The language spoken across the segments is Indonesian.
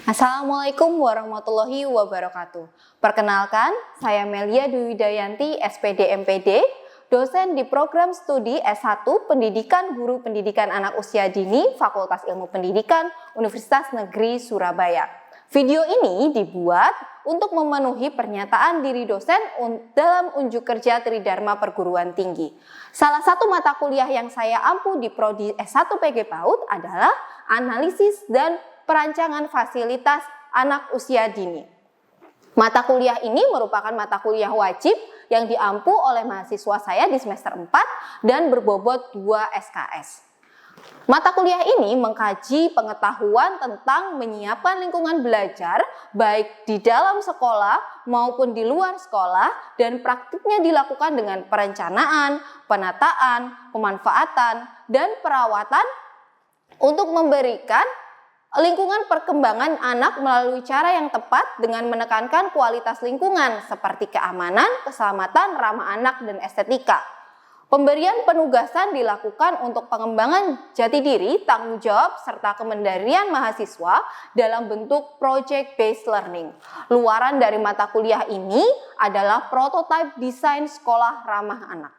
Assalamualaikum warahmatullahi wabarakatuh. Perkenalkan, saya Melia Dwi Widayanti, SPD MPD, dosen di program studi S1 Pendidikan Guru Pendidikan Anak Usia Dini, Fakultas Ilmu Pendidikan, Universitas Negeri Surabaya. Video ini dibuat untuk memenuhi pernyataan diri dosen dalam unjuk kerja Tridharma Perguruan Tinggi. Salah satu mata kuliah yang saya ampu di Prodi S1 PG PAUD adalah Analisis dan Perancangan Fasilitas Anak Usia Dini. Mata kuliah ini merupakan mata kuliah wajib yang diampu oleh mahasiswa saya di semester 4 dan berbobot 2 SKS. Mata kuliah ini mengkaji pengetahuan tentang menyiapkan lingkungan belajar baik di dalam sekolah maupun di luar sekolah, dan praktiknya dilakukan dengan perencanaan, penataan, pemanfaatan, dan perawatan untuk memberikan lingkungan perkembangan anak melalui cara yang tepat dengan menekankan kualitas lingkungan seperti keamanan, keselamatan, ramah anak, dan estetika. Pemberian penugasan dilakukan untuk pengembangan jati diri, tanggung jawab, serta kemandirian mahasiswa dalam bentuk project-based learning. Luaran dari mata kuliah ini adalah prototipe desain sekolah ramah anak.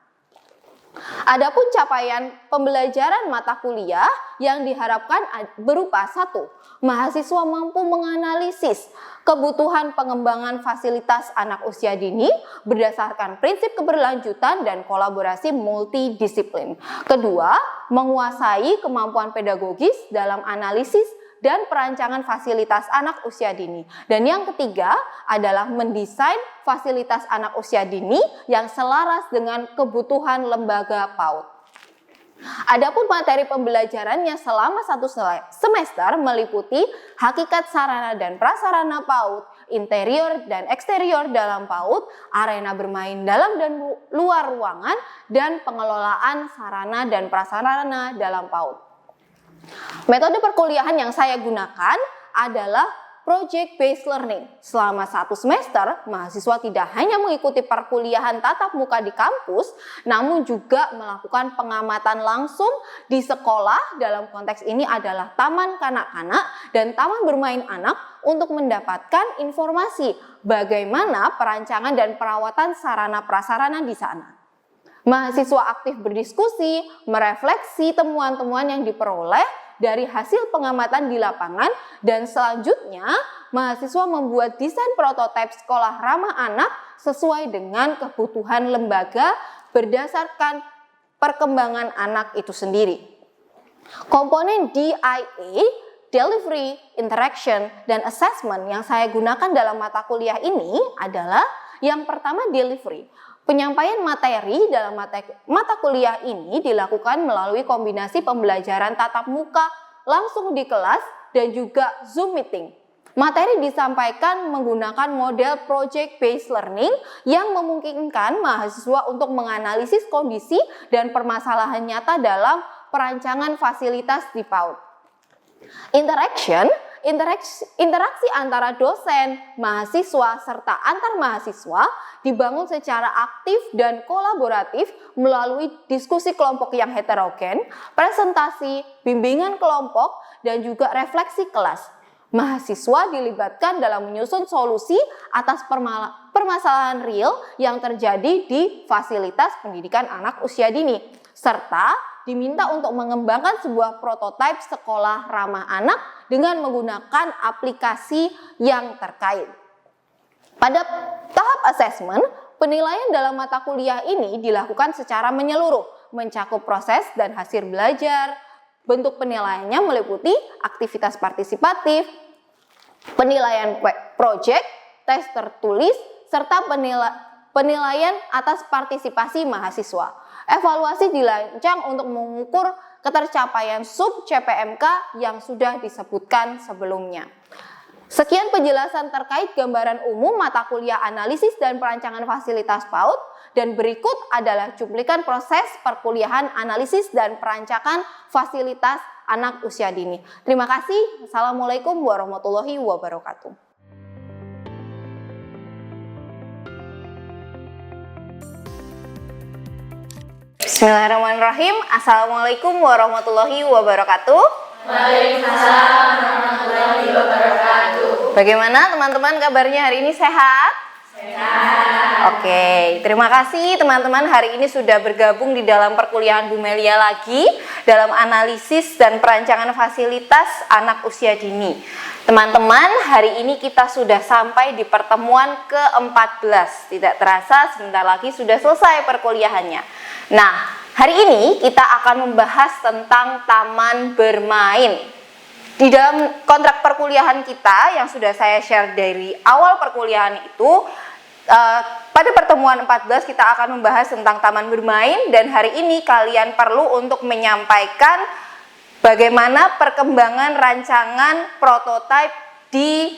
Adapun capaian pembelajaran mata kuliah yang diharapkan berupa 1. Mahasiswa mampu menganalisis kebutuhan pengembangan fasilitas anak usia dini berdasarkan prinsip keberlanjutan dan kolaborasi multidisiplin. 2. Menguasai kemampuan pedagogis dalam analisis dan perancangan fasilitas anak usia dini. Dan yang ketiga adalah mendesain fasilitas anak usia dini yang selaras dengan kebutuhan lembaga PAUD. Adapun materi pembelajarannya selama 1 semester meliputi hakikat sarana dan prasarana PAUD, interior dan eksterior dalam PAUD, arena bermain dalam dan luar ruangan, dan pengelolaan sarana dan prasarana dalam PAUD. Metode perkuliahan yang saya gunakan adalah project-based learning. Selama 1 semester, mahasiswa tidak hanya mengikuti perkuliahan tatap muka di kampus, namun juga melakukan pengamatan langsung di sekolah. Dalam konteks ini adalah taman kanak-kanak dan taman bermain anak untuk mendapatkan informasi bagaimana perancangan dan perawatan sarana prasarana di sana. Mahasiswa aktif berdiskusi, merefleksi temuan-temuan yang diperoleh dari hasil pengamatan di lapangan, dan selanjutnya mahasiswa membuat desain prototipe sekolah ramah anak sesuai dengan kebutuhan lembaga berdasarkan perkembangan anak itu sendiri. Komponen DIA, Delivery, Interaction, dan Assessment yang saya gunakan dalam mata kuliah ini adalah yang pertama, delivery. Penyampaian materi dalam mata kuliah ini dilakukan melalui kombinasi pembelajaran tatap muka langsung di kelas dan juga Zoom meeting. Materi disampaikan menggunakan model project-based learning yang memungkinkan mahasiswa untuk menganalisis kondisi dan permasalahan nyata dalam perancangan fasilitas di PAUD. Interaksi antara dosen, mahasiswa, serta antar mahasiswa dibangun secara aktif dan kolaboratif melalui diskusi kelompok yang heterogen, presentasi, bimbingan kelompok, dan juga refleksi kelas. Mahasiswa dilibatkan dalam menyusun solusi atas permasalahan real yang terjadi di fasilitas pendidikan anak usia dini, serta diminta untuk mengembangkan sebuah prototipe sekolah ramah anak dengan menggunakan aplikasi yang terkait. Pada tahap asesmen, penilaian dalam mata kuliah ini dilakukan secara menyeluruh, mencakup proses dan hasil belajar. Bentuk penilaiannya meliputi aktivitas partisipatif, penilaian proyek, tes tertulis, serta penilaian atas partisipasi mahasiswa. Evaluasi dirancang untuk mengukur ketercapaian sub CPMK yang sudah disebutkan sebelumnya. Sekian penjelasan terkait gambaran umum mata kuliah analisis dan perancangan fasilitas PAUD, dan berikut adalah cuplikan proses perkuliahan analisis dan perancangan fasilitas anak usia dini. Terima kasih. Assalamualaikum warahmatullahi wabarakatuh. Bismillahirrahmanirrahim. Assalamualaikum warahmatullahi wabarakatuh. Waalaikumsalam warahmatullahi wabarakatuh. Bagaimana teman-teman kabarnya hari ini, sehat? Sehat. Oke, terima kasih teman-teman hari ini sudah bergabung di dalam perkuliahan Bu Melia lagi dalam analisis dan perancangan fasilitas anak usia dini. Teman-teman, hari ini kita sudah sampai di pertemuan ke-14. Tidak terasa sebentar lagi sudah selesai perkuliahannya. Nah, hari ini kita akan membahas tentang taman bermain. Di dalam kontrak perkuliahan kita yang sudah saya share dari awal perkuliahan itu, pada pertemuan 14 kita akan membahas tentang taman bermain, dan hari ini kalian perlu untuk menyampaikan bagaimana perkembangan rancangan prototipe di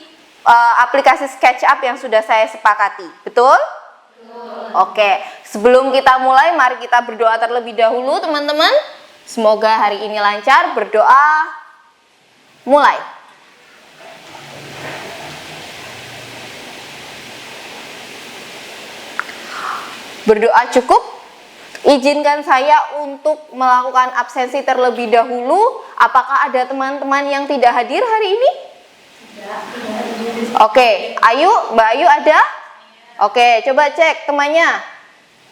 aplikasi SketchUp yang sudah saya sepakati. Betul? Oke, sebelum kita mulai mari kita berdoa terlebih dahulu teman-teman. Semoga hari ini lancar. Berdoa. Mulai. Berdoa cukup. Izinkan saya untuk melakukan absensi terlebih dahulu. Apakah ada teman-teman yang tidak hadir hari ini? Oke, Ayu, Mbak Ayu ada? Oke, coba cek temannya.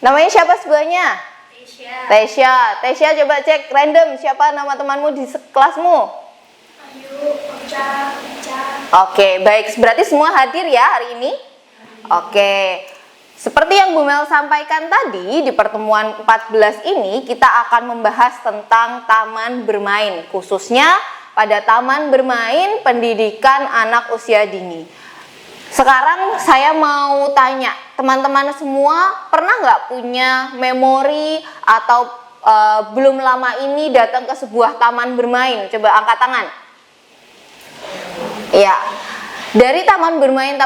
Namanya siapa sebelahnya? Tesya. Tesya, coba cek random siapa nama temanmu di kelasmu? Oke, baik. Berarti semua hadir ya hari ini? Oke. Seperti yang Bu Mel sampaikan tadi, di pertemuan 14 ini kita akan membahas tentang taman bermain, khususnya pada taman bermain pendidikan anak usia dini. Sekarang saya mau tanya, teman-teman semua pernah nggak punya memori atau belum lama ini datang ke sebuah taman bermain? Coba angkat tangan. Ya, dari taman bermain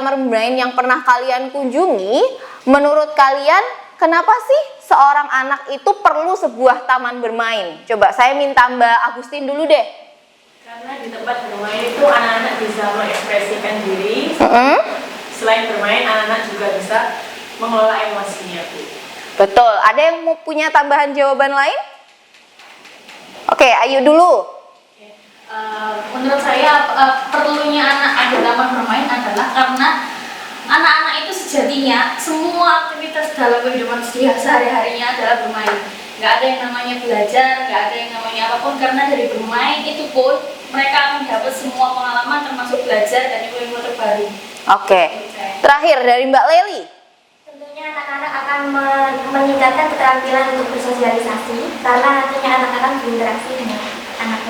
yang pernah kalian kunjungi, menurut kalian kenapa sih seorang anak itu perlu sebuah taman bermain? Coba saya minta Mbak Agustin dulu deh. Karena di tempat bermain itu anak-anak bisa mengekspresikan diri. Selain bermain, anak-anak juga bisa mengelola emosinya, Bu. Betul. Ada yang mau punya tambahan jawaban lain? Oke, Ayu dulu. Menurut saya perlunya anak ada taman bermain adalah karena anak-anak itu sejatinya semua aktivitas dalam kehidupan dia sehari-harinya adalah bermain. Nggak ada yang namanya belajar, nggak ada yang namanya apapun, karena dari bermain itu pun mereka mendapat semua pengalaman termasuk belajar dan ilmu terbaru. Oke. Terakhir dari Mbak Leli. Tentunya anak-anak akan meningkatkan keterampilan untuk bersosialisasi karena nantinya anak-anak berinteraksi dengan anak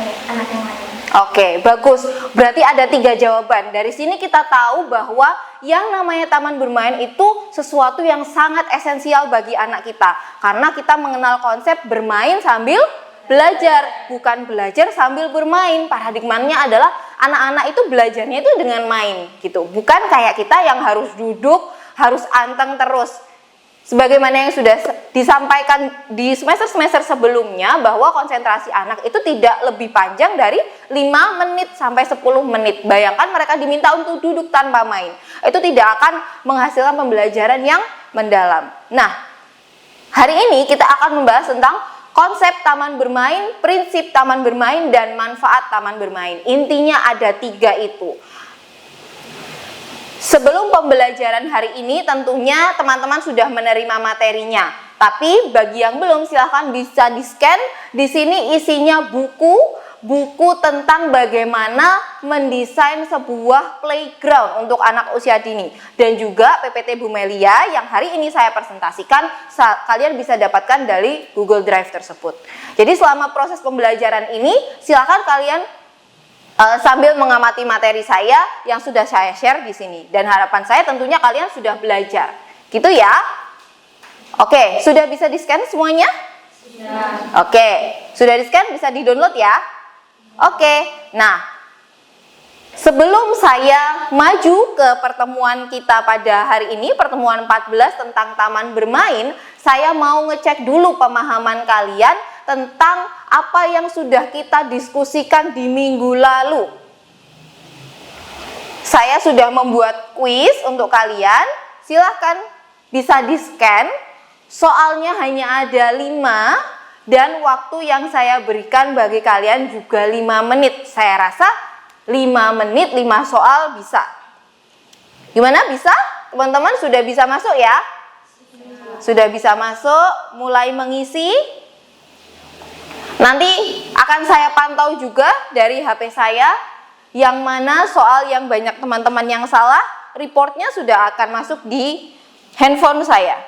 yang lain. Oke, bagus. Berarti ada 3 jawaban. Dari sini kita tahu bahwa yang namanya taman bermain itu sesuatu yang sangat esensial bagi anak kita. Karena kita mengenal konsep bermain sambil belajar, bukan belajar sambil bermain. Paradigmanya adalah anak-anak itu belajarnya itu dengan main gitu. Bukan kayak kita yang harus duduk, harus anteng terus. Sebagaimana yang sudah disampaikan di semester-semester sebelumnya, bahwa konsentrasi anak itu tidak lebih panjang dari 5 menit sampai 10 menit. Bayangkan mereka diminta untuk duduk tanpa main. Itu tidak akan menghasilkan pembelajaran yang mendalam. Nah, hari ini kita akan membahas tentang konsep taman bermain, prinsip taman bermain, dan manfaat taman bermain. Intinya ada 3 itu. Sebelum pembelajaran hari ini tentunya teman-teman sudah menerima materinya. Tapi bagi yang belum silahkan bisa di-scan. Di sini isinya buku tentang bagaimana mendesain sebuah playground untuk anak usia dini. Dan juga PPT Bu Melia yang hari ini saya presentasikan, kalian bisa dapatkan dari Google Drive tersebut. Jadi selama proses pembelajaran ini silahkan kalian sambil mengamati materi saya yang sudah saya share di sini, dan harapan saya tentunya kalian sudah belajar, gitu ya. Oke, sudah bisa di-scan semuanya? Sudah. Oke, sudah di-scan, bisa di-download ya. Oke, nah sebelum saya maju ke pertemuan kita pada hari ini, pertemuan 14 tentang taman bermain, saya mau ngecek dulu pemahaman kalian tentang apa yang sudah kita diskusikan di minggu lalu. Saya sudah membuat kuis untuk kalian, silahkan bisa di-scan. Soalnya hanya ada 5, dan waktu yang saya berikan bagi kalian juga 5 menit. Saya rasa 5 menit 5 soal bisa. Gimana, bisa? Teman-teman sudah bisa masuk ya? Sudah bisa masuk, mulai mengisi. Nanti akan saya pantau juga dari HP saya, yang mana soal yang banyak teman-teman yang salah, reportnya sudah akan masuk di handphone saya.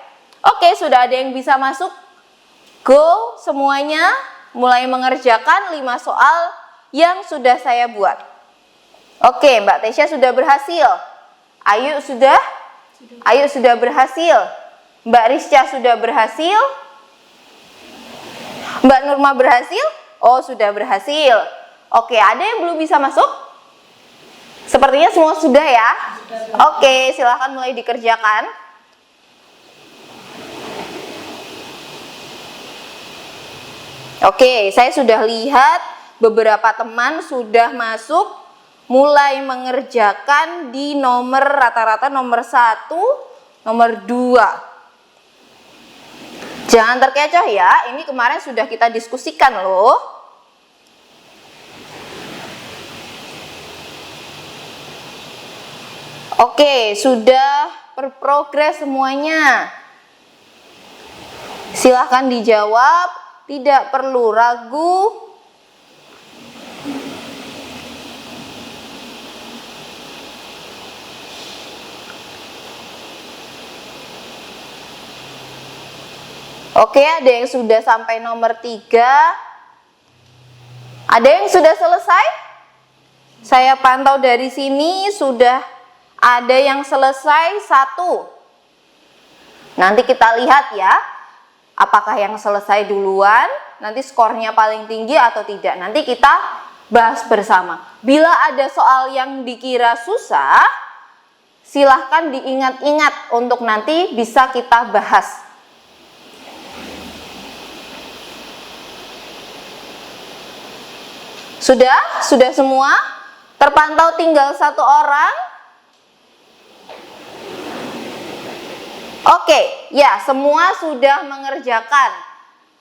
Oke, sudah ada yang bisa masuk? Go semuanya, mulai mengerjakan 5 soal yang sudah saya buat. Oke, Mbak Tesya sudah berhasil. Ayu sudah? Ayu sudah berhasil. Mbak Rizka sudah berhasil. Mbak Nurma berhasil? Oh, sudah berhasil. Oke, ada yang belum bisa masuk? Sepertinya semua sudah ya? Oke, silahkan mulai dikerjakan. Oke, saya sudah lihat beberapa teman sudah masuk, mulai mengerjakan di nomor rata-rata nomor 1, nomor 2. Jangan terkecoh ya, ini kemarin sudah kita diskusikan loh. Oke, sudah berprogres semuanya. Silahkan dijawab, tidak perlu ragu. Oke, ada yang sudah sampai nomor 3. Ada yang sudah selesai? Saya pantau dari sini sudah ada yang selesai 1. Nanti kita lihat ya, apakah yang selesai duluan, nanti skornya paling tinggi atau tidak. Nanti kita bahas bersama. Bila ada soal yang dikira susah, silahkan diingat-ingat untuk nanti bisa kita bahas. Sudah? Sudah semua? Terpantau tinggal 1 orang? Oke, ya semua sudah mengerjakan.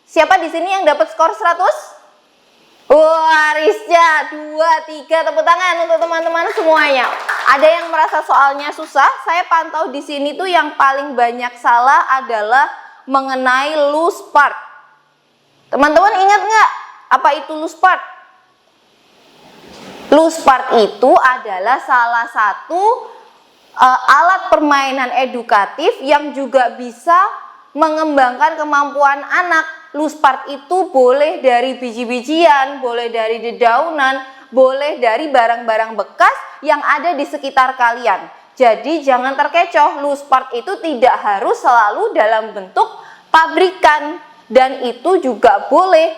Siapa di sini yang dapat skor 100? Wah, Rizka, 2, 3, tepuk tangan untuk teman-teman semuanya. Ada yang merasa soalnya susah? Saya pantau di sini tuh yang paling banyak salah adalah mengenai loose part. Teman-teman ingat nggak apa itu loose part? Loose part itu adalah salah satu alat permainan edukatif yang juga bisa mengembangkan kemampuan anak. Loose part itu boleh dari biji-bijian, boleh dari dedaunan, boleh dari barang-barang bekas yang ada di sekitar kalian. Jadi jangan terkecoh, loose part itu tidak harus selalu dalam bentuk pabrikan, dan itu juga boleh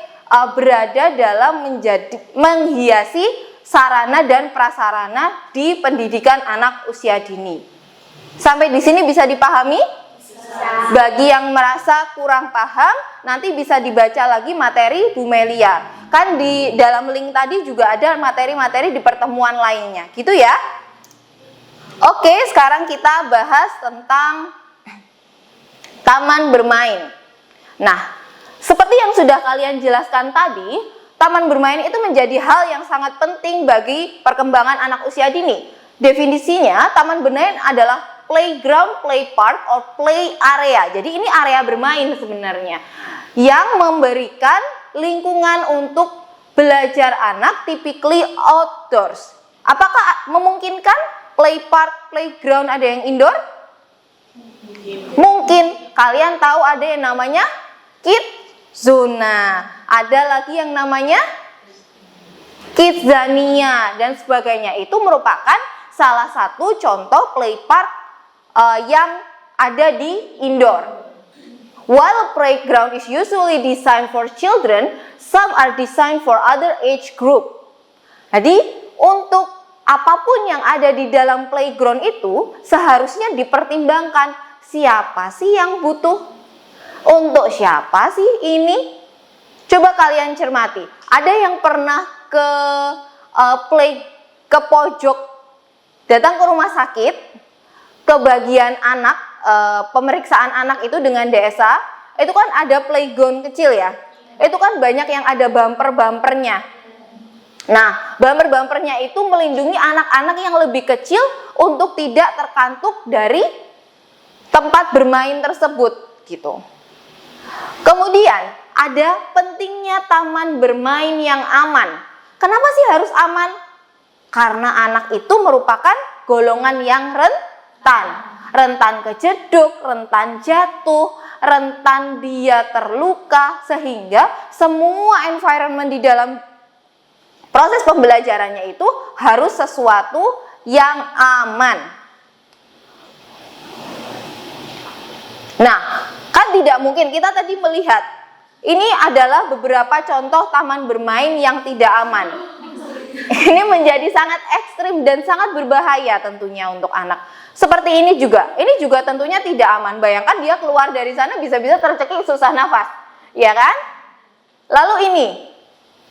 berada dalam menghiasi sarana dan prasarana di pendidikan anak usia dini. Sampai di sini bisa dipahami? Bisa. Bagi yang merasa kurang paham, nanti bisa dibaca lagi materi Bu Melia. Kan di dalam link tadi juga ada materi-materi di pertemuan lainnya, gitu ya? Oke, sekarang kita bahas tentang taman bermain. Nah, seperti yang sudah kalian jelaskan tadi, taman bermain itu menjadi hal yang sangat penting bagi perkembangan anak usia dini. Definisinya, taman bermain adalah playground, play park, or play area. Jadi ini area bermain sebenarnya, yang memberikan lingkungan untuk belajar anak typically outdoors. Apakah memungkinkan play park, playground ada yang indoor? Mungkin. Kalian tahu ada yang namanya kids zona, ada lagi yang namanya Kidzania dan sebagainya. Itu merupakan salah satu contoh play park yang ada di indoor. While playground is usually designed for children, some are designed for other age group. Jadi untuk apapun yang ada di dalam playground itu seharusnya dipertimbangkan, siapa sih yang butuh? Untuk siapa sih ini? Coba kalian cermati. Ada yang pernah ke pojok, datang ke rumah sakit, ke bagian anak, pemeriksaan anak itu dengan desa, itu kan ada playground kecil ya. Itu kan banyak yang ada bumper-bumpernya. Nah, bumper-bumpernya itu melindungi anak-anak yang lebih kecil untuk tidak terkantuk dari tempat bermain tersebut gitu. Kemudian ada pentingnya taman bermain yang aman. Kenapa sih harus aman? Karena anak itu merupakan golongan yang rentan kejeduk, rentan jatuh, rentan dia terluka, sehingga semua environment di dalam proses pembelajarannya itu harus sesuatu yang aman. Nah, kan tidak mungkin, kita tadi melihat ini adalah beberapa contoh taman bermain yang tidak aman. Ini menjadi sangat ekstrim dan sangat berbahaya tentunya untuk anak. Seperti ini juga tentunya tidak aman. Bayangkan dia keluar dari sana bisa-bisa tercekik, susah nafas, ya kan? Lalu ini,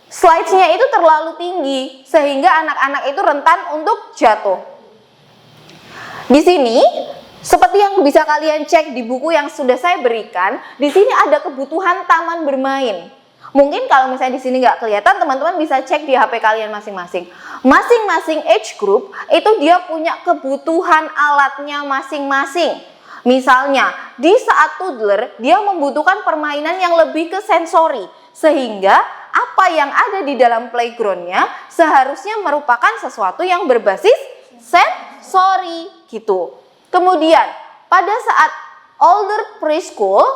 slides-nya itu terlalu tinggi sehingga anak-anak itu rentan untuk jatuh. Di sini, seperti yang bisa kalian cek di buku yang sudah saya berikan, di sini ada kebutuhan taman bermain. Mungkin kalau misalnya di sini nggak kelihatan, teman-teman bisa cek di HP kalian masing-masing. Masing-masing age group itu dia punya kebutuhan alatnya masing-masing. Misalnya, di saat toddler, dia membutuhkan permainan yang lebih ke sensori. Sehingga apa yang ada di dalam playgroundnya seharusnya merupakan sesuatu yang berbasis sensori gitu. Kemudian, pada saat older preschool,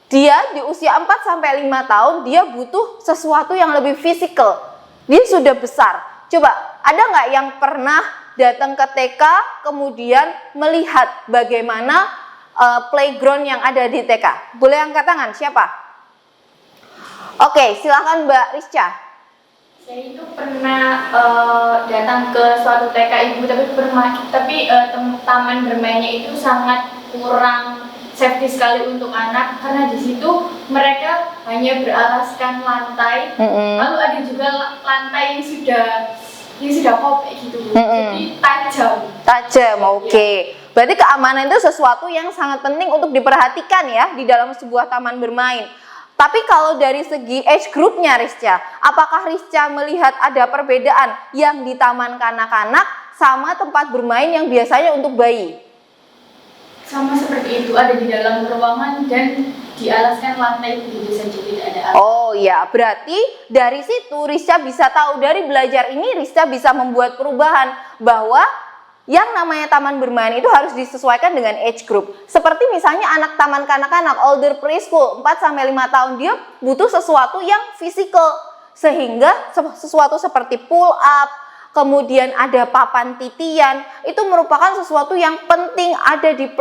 dia di usia 4-5 tahun, dia butuh sesuatu yang lebih fisikal. Dia sudah besar. Coba, ada nggak yang pernah datang ke TK, kemudian melihat bagaimana playground yang ada di TK? Boleh angkat tangan, siapa? Oke, silakan Mbak Rizca. Saya itu pernah datang ke suatu TK ibu, tapi taman bermainnya itu sangat kurang safety sekali untuk anak, karena di situ mereka hanya beralaskan lantai, lalu ada juga lantai yang sudah kopek gitu, jadi tajam. Oke. Berarti keamanan itu sesuatu yang sangat penting untuk diperhatikan ya di dalam sebuah taman bermain. Tapi kalau dari segi age groupnya Rizca, apakah Rizca melihat ada perbedaan yang di taman kanak-kanak sama tempat bermain yang biasanya untuk bayi? Sama seperti itu, ada di dalam ruangan dan dialaskan lantai begitu saja, tidak ada alas. Oh ya, berarti dari situ Rizca bisa tahu, dari belajar ini Rizca bisa membuat perubahan bahwa yang namanya taman bermain itu harus disesuaikan dengan age group. Seperti misalnya anak taman kanak-kanak, older preschool, 4-5 tahun, dia butuh sesuatu yang fisikal. Sehingga sesuatu seperti pull up, kemudian ada papan titian, itu merupakan sesuatu yang penting ada di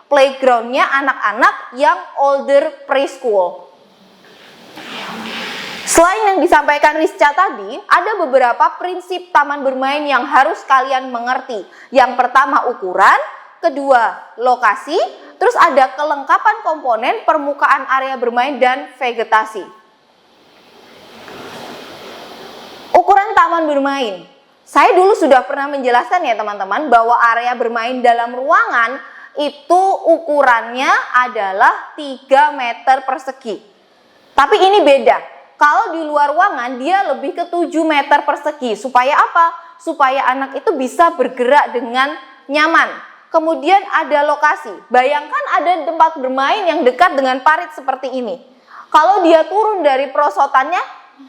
playgroundnya anak-anak yang older preschool. Selain yang disampaikan Rizca tadi, ada beberapa prinsip taman bermain yang harus kalian mengerti. Yang pertama ukuran, kedua lokasi, terus ada kelengkapan komponen, permukaan area bermain, dan vegetasi. Ukuran taman bermain. Saya dulu sudah pernah menjelaskan ya teman-teman bahwa area bermain dalam ruangan itu ukurannya adalah 3 meter persegi. Tapi ini beda. Kalau di luar ruangan dia lebih ke 7 meter persegi. Supaya apa? Supaya anak itu bisa bergerak dengan nyaman. Kemudian ada lokasi. Bayangkan ada tempat bermain yang dekat dengan parit seperti ini. Kalau dia turun dari perosotannya,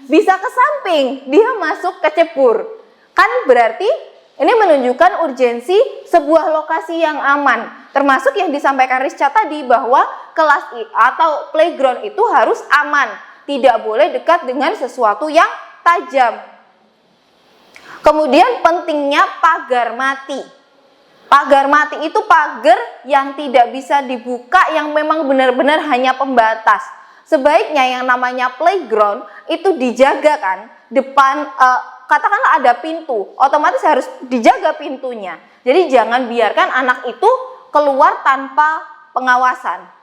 bisa ke samping, dia masuk ke cebur. Kan berarti ini menunjukkan urgensi sebuah lokasi yang aman. Termasuk yang disampaikan Rizca tadi bahwa kelas atau playground itu harus aman. Tidak boleh dekat dengan sesuatu yang tajam. Kemudian pentingnya pagar mati. Pagar mati itu pagar yang tidak bisa dibuka, yang memang benar-benar hanya pembatas. Sebaiknya yang namanya playground itu dijaga kan, depan katakanlah ada pintu, otomatis harus dijaga pintunya. Jadi jangan biarkan anak itu keluar tanpa pengawasan.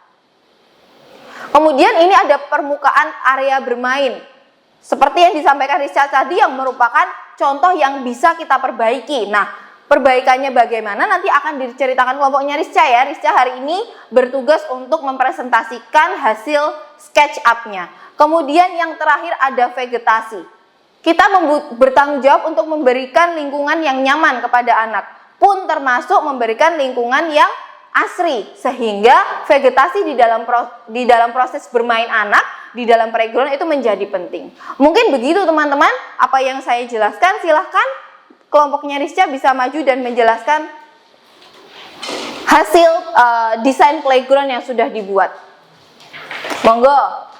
Kemudian ini ada permukaan area bermain. Seperti yang disampaikan Rizca tadi yang merupakan contoh yang bisa kita perbaiki. Nah, perbaikannya bagaimana nanti akan diceritakan kelompoknya Rizca ya. Rizca hari ini bertugas untuk mempresentasikan hasil SketchUp-nya. Kemudian yang terakhir ada vegetasi. Kita bertanggung jawab untuk memberikan lingkungan yang nyaman kepada anak, pun termasuk memberikan lingkungan yang asri, sehingga vegetasi di dalam proses bermain anak di dalam playground itu menjadi penting. Mungkin begitu teman-teman apa yang saya jelaskan. Silahkan kelompoknya Rizca bisa maju dan menjelaskan hasil desain playground yang sudah dibuat. Monggo.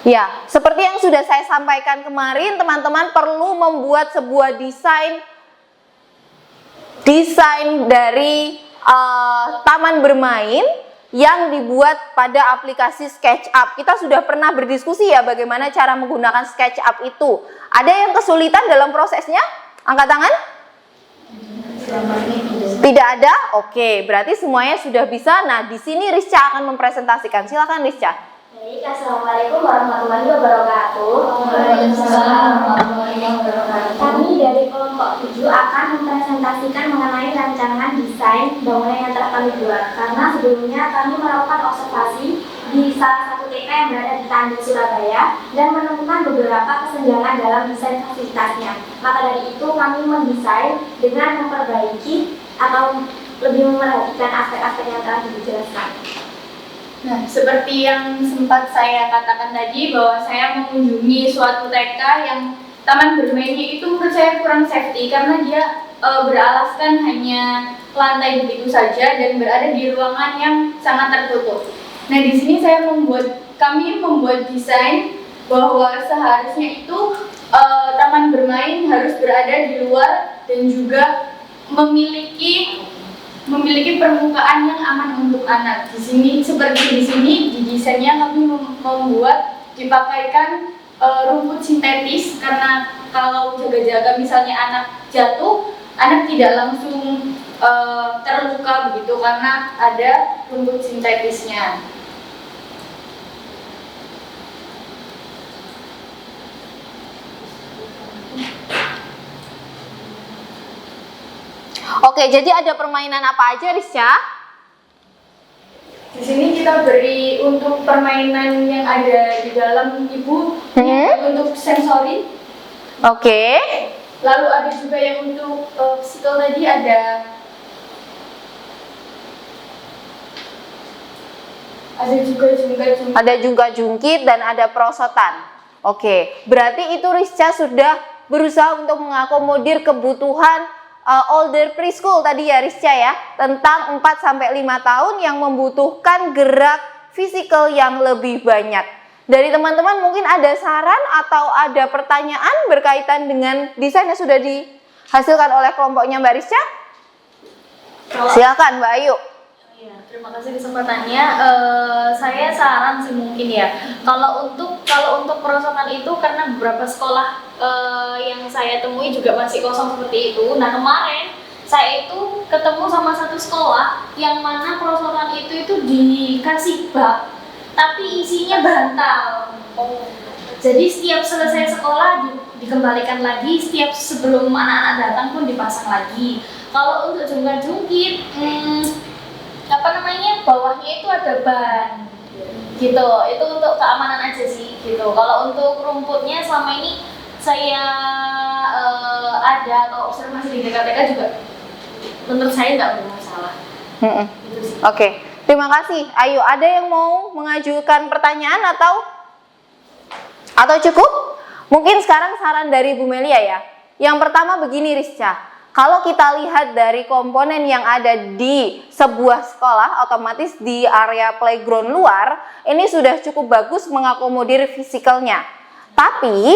Ya, seperti yang sudah saya sampaikan kemarin, teman-teman perlu membuat sebuah desain dari taman bermain yang dibuat pada aplikasi SketchUp. Kita sudah pernah berdiskusi ya bagaimana cara menggunakan SketchUp itu. Ada yang kesulitan dalam prosesnya? Angkat tangan. Tidak ada? Oke, berarti semuanya sudah bisa. Nah, di sini Rizca akan mempresentasikan. Silakan Rizca. Baik, Assalamualaikum warahmatullahi wabarakatuh. Waalaikumsalam warahmatullahi wabarakatuh. Kami dari kelompok 7 akan mempresentasikan mengenai rancangan desain bangunan yang telah kami buat. Karena sebelumnya kami melakukan observasi di salah satu TK yang berada di Tanjung Surabaya dan menemukan beberapa kesenjangan dalam desain fasilitasnya. Maka dari itu kami mendesain dengan memperbaiki atau lebih memperhatikan aspek-aspek yang telah dijelaskan. Nah, seperti yang sempat saya katakan tadi bahwa saya mengunjungi suatu TK yang taman bermainnya itu menurut saya kurang safety karena dia beralaskan hanya lantai begitu saja dan berada di ruangan yang sangat tertutup. Nah, di sini kami membuat desain bahwa seharusnya itu taman bermain harus berada di luar dan juga memiliki permukaan yang aman untuk anak. Di sini seperti di sini di desainnya kami membuat dipakaikan rumput sintetis karena kalau jaga-jaga misalnya anak jatuh, anak tidak langsung terluka begitu karena ada rumput sintetisnya. Oke, jadi ada permainan apa aja Rizca? Di sini kita beri untuk permainan yang ada di dalam ibu untuk sensori. Oke. Lalu ada juga yang untuk psikol tadi ada juga jungkat-jungkit. Ada jungkat-jungkit dan ada perosotan. Oke, berarti itu Rizca sudah berusaha untuk mengakomodir kebutuhan older preschool tadi ya Rizca ya, tentang 4-5 tahun yang membutuhkan gerak fisikal yang lebih banyak. Dari teman-teman mungkin ada saran atau ada pertanyaan berkaitan dengan desain yang sudah dihasilkan oleh kelompoknya Mbak Rizca? Silakan Mbak Ayu. Ya, terima kasih kesempatannya. Saya saran sih mungkin ya, kalau untuk perosotan itu karena beberapa sekolah yang saya temui juga masih kosong seperti itu. Nah, kemarin saya itu ketemu sama satu sekolah yang mana perosotan itu dikasih bak tapi isinya bantal. Jadi setiap selesai sekolah dikembalikan lagi, setiap sebelum anak-anak datang pun dipasang lagi. Kalau untuk jungkat-jungkit bawahnya itu ada ban gitu, itu untuk keamanan aja sih gitu. Kalau untuk rumputnya selama ini saya ada atau observasi di TK-TK juga menurut saya nggak bermasalah. Gitu sih. Oke, terima kasih. Ayo, ada yang mau mengajukan pertanyaan atau cukup? Mungkin sekarang saran dari Bu Melia ya. Yang pertama begini Rizca, kalau kita lihat dari komponen yang ada di sebuah sekolah, otomatis di area playground luar, ini sudah cukup bagus mengakomodir fisikalnya. Tapi,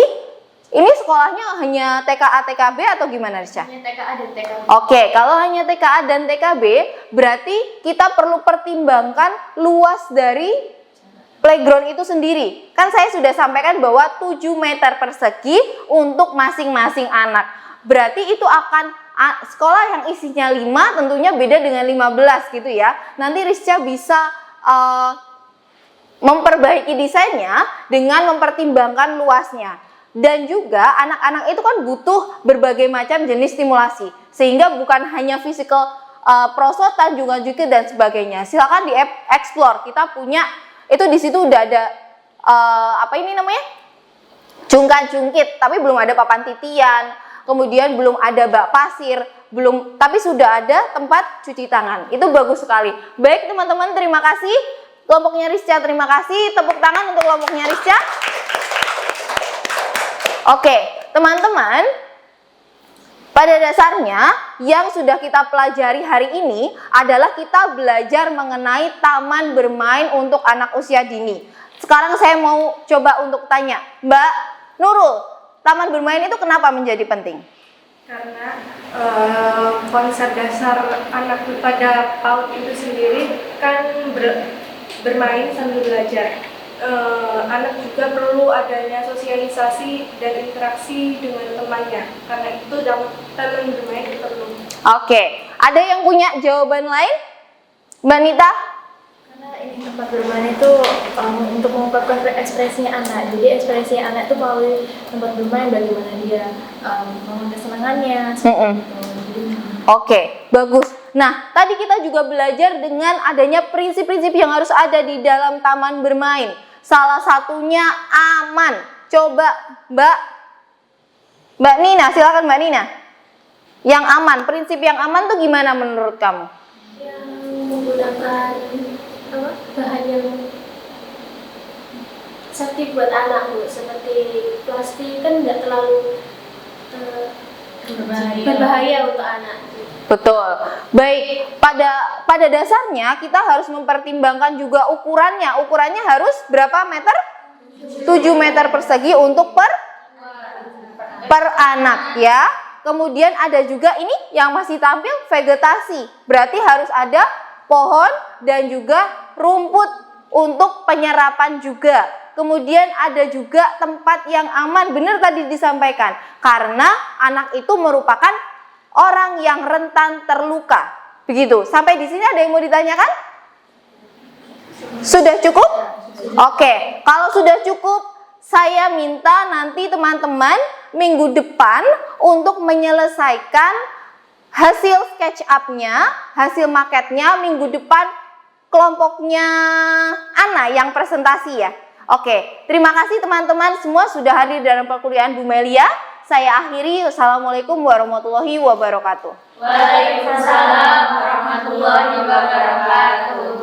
ini sekolahnya hanya TKA, TKB atau gimana Rizca? Hanya TKA dan TKB. Oke, kalau hanya TKA dan TKB, berarti kita perlu pertimbangkan luas dari playground itu sendiri. Kan saya sudah sampaikan bahwa 7 meter persegi untuk masing-masing anak. Berarti itu akan sekolah yang isinya 5 tentunya beda dengan 15 gitu ya. Nanti Rizca bisa memperbaiki desainnya dengan mempertimbangkan luasnya. Dan juga anak-anak itu kan butuh berbagai macam jenis stimulasi. Sehingga bukan hanya physical prosotan, juga dan sebagainya. Silakan di-explore. Kita punya itu di situ udah ada cungkan-cungkit, tapi belum ada papan titian, kemudian belum ada bak pasir, tapi sudah ada tempat cuci tangan. Itu bagus sekali. Baik teman-teman, terima kasih. Kelompoknya Rizca, terima kasih. Tepuk tangan untuk kelompoknya Rizca. Oke, teman-teman, pada dasarnya yang sudah kita pelajari hari ini adalah kita belajar mengenai taman bermain untuk anak usia dini. Sekarang saya mau coba untuk tanya, Mbak Nurul, taman bermain itu kenapa menjadi penting? Karena konsep dasar anak pada PAUD itu sendiri kan bermain sambil belajar. Anak juga perlu adanya sosialisasi dan interaksi dengan temannya. Karena itu taman bermain perlu. Oke, ada yang punya jawaban lain? Mbak Nita? Karena ini tempat bermain itu untuk mengungkapkan ekspresinya anak. Jadi ekspresinya anak itu melalui tempat bermain, bagaimana dia mengenai kesenangannya. Oke, bagus. Nah, tadi kita juga belajar dengan adanya prinsip-prinsip yang harus ada di dalam taman bermain. Salah satunya aman. Coba Mbak Nina, silakan Mbak Nina. Yang aman, prinsip yang aman tuh gimana menurut kamu? Yang menggunakan bahan yang safety buat anak, Bu. Seperti plastik kan nggak terlalu berbahaya untuk anak. Betul. Baik, pada dasarnya kita harus mempertimbangkan juga ukurannya. Ukurannya harus berapa meter? 7 meter persegi untuk per anak ya. Kemudian ada juga ini yang masih tampil vegetasi. Berarti harus ada pohon dan juga rumput untuk penyerapan juga. Kemudian ada juga tempat yang aman, benar tadi disampaikan. Karena anak itu merupakan orang yang rentan terluka. Begitu. Sampai di sini ada yang mau ditanyakan? Sudah cukup? Oke. Kalau sudah cukup, saya minta nanti teman-teman minggu depan untuk menyelesaikan hasil sketch up-nya, hasil maketnya minggu depan kelompoknya Ana yang presentasi ya. Oke. Terima kasih teman-teman semua sudah hadir dalam perkuliahan Bu Melia. Saya akhiri. Wassalamualaikum warahmatullahi wabarakatuh. Waalaikumsalam warahmatullahi wabarakatuh.